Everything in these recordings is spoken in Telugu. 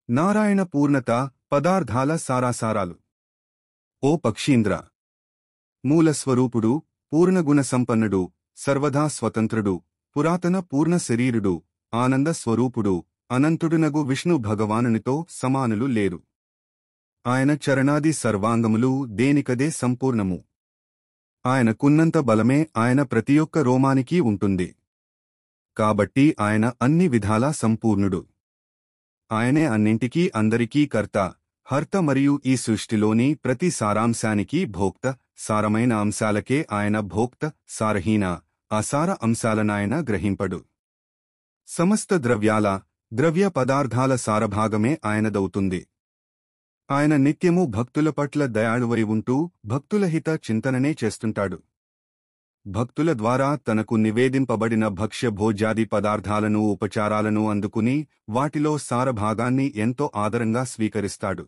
నారాయణ పూర్ణత పదార్థాల సారాసారాలు. ఓ పక్షీంద్ర! మూలస్వరూపుడు, పూర్ణగుణ సంపన్నుడు, సర్వదా స్వతంత్రుడు, పురాతన పూర్ణ శరీరుడు, ఆనంద స్వరూపుడు, అనంతుడునగు విష్ణు భగవానునితో సమానులు లేరు. ఆయన చరణాది సర్వాంగములు దేనికదే సంపూర్ణము. ఆయనకున్నంత బలమే ఆయన ప్రతియొక్క రోమానికి ఉంటుంది. కాబట్టి ఆయన అన్ని విధాలా సంపూర్ణుడు. ఆయనే అన్నింటికీ అందరికీ కర్త, హర్త మరియు ఈ సృష్టిలోని ప్రతి సారాంశానికి భోక్త. సారమైన అంశాలకే ఆయన భోక్త, సారహీన, అసార అంశాలనాయన గ్రహింపడు. సమస్త ద్రవ్యాల, ద్రవ్య పదార్థాల సారభాగమే ఆయనదవుతుంది. ఆయన నిత్యము భక్తుల పట్ల దయాళువై ఉంటూ భక్తుల హిత చింతననే చేస్తుంటాడు. భక్తుల ద్వారా తనకు నివేదింపబడిన భక్ష్య భోజ్యాది పదార్థాలను ఉపచారాలను అందుకుని వాటిలో సారభాగాన్ని ఎంతో ఆదరంగా స్వీకరిస్తాడు.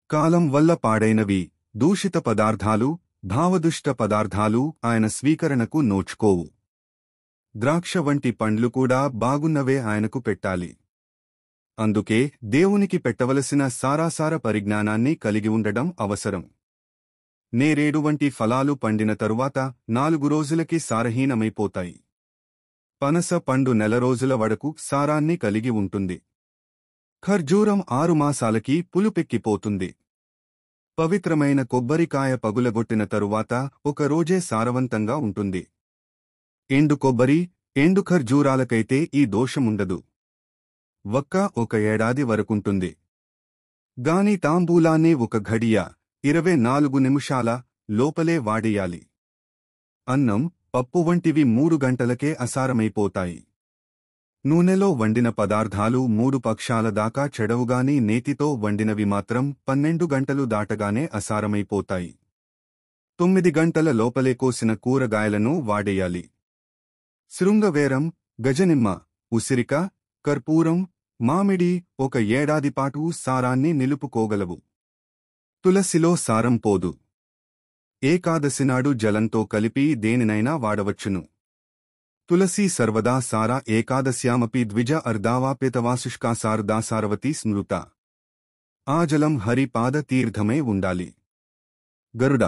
కాలం వల్ల పాడైనవి, దూషిత పదార్థాలు, భావదుష్ట పదార్థాలు ఆయన స్వీకరణకు నోచుకోవు. ద్రాక్ష వంటి పండ్లు కూడా బాగున్నవే ఆయనకు పెట్టాలి. అందుకే దేవునికి పెట్టవలసిన సారాసార పరిజ్ఞానాన్ని కలిగి ఉండడం అవసరం. నేరేడు వంటి ఫలాలు పండిన తరువాత 4 రోజులకి సారహీనమైపోతాయి. పనస పండు నెల రోజుల వరకు సారాన్ని కలిగి ఉంటుంది. ఖర్జూరం 6 మాసాలకి పులుపెక్కిపోతుంది. పవిత్రమైన కొబ్బరికాయ పగులగొట్టిన తరువాత 1 రోజే సారవంతంగా ఉంటుంది. ఎండు కొబ్బరి, ఎండు ఖర్జూరాలకైతే ఈ దోషముండదు. వక్క 1 ఏడాది వరకుంటుంది. గాని తాంబూలాన్ని 1 ఘడియ 24 నిమిషాల లోపలే వాడేయాలి. అన్నం, పప్పు వంటివి 3 గంటలకే అసారమైపోతాయి. నూనెలో వండిన పదార్థాలు 3 పక్షాల దాకా చెడవుగాని నేతితో వండినవి మాత్రం 12 గంటలు దాటగానే అసారమైపోతాయి. 9 గంటల లోపలే కోసిన కూరగాయలను వాడేయాలి. శృంగవేరం, గజనిమ్మ, ఉసిరిక, కర్పూరం, మామిడి 1 ఏడాదిపాటు సారాన్ని నిలుపుకోగలవు. తులసిలో సారం పోదు. ఏకాదశినాడు జలంతో కలిపి దేనినైనా వాడవచ్చును. తులసి సర్వదా సారా ఏకాదశ్యామపి ద్విజ అర్ధావాప్యతవాశుష్కాసార్దా సారవతి స్మృత. ఆ జలం హరిపాద తీర్థమై ఉండాలి. గరుడ!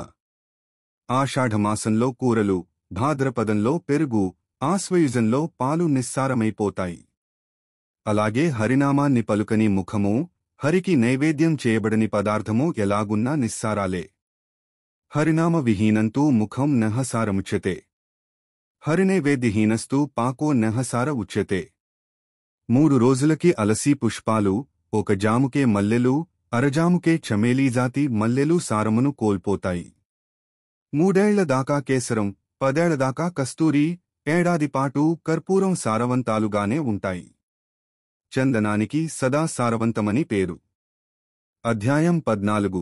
ఆషాఢమాసంలో కూరలు, భాద్రపదంలో పెరుగు, ఆశ్వయుజంలో పాలు నిస్సారమైపోతాయి. అలాగే హరినామాన్ని పలుకని ముఖము, హరికి నైవేద్యం చేయబడని పదార్థము ఎలాగున్నా నిస్సారాలే. హరినామ విహీనంతూ ముఖం నహసారముచ్యతే. హరినైవేద్యహీనస్తూ పాకో నహసార ఉచ్యతే. 3 రోజులకి అలసి పుష్పాలు, 1 జాముకే మల్లెలు, అరజాముకే చమేలీజాతి మల్లెలు సారమును కోల్పోతాయి. 3 ఏళ్ల దాకా కేసరం, 10 ఏళ్ల దాకా కస్తూరి, ఏడాదిపాటు కర్పూరం సారవంతాలుగానే ఉంటాయి. చందనానికి సదా సారవంతమని పేరు. అధ్యాయం 14.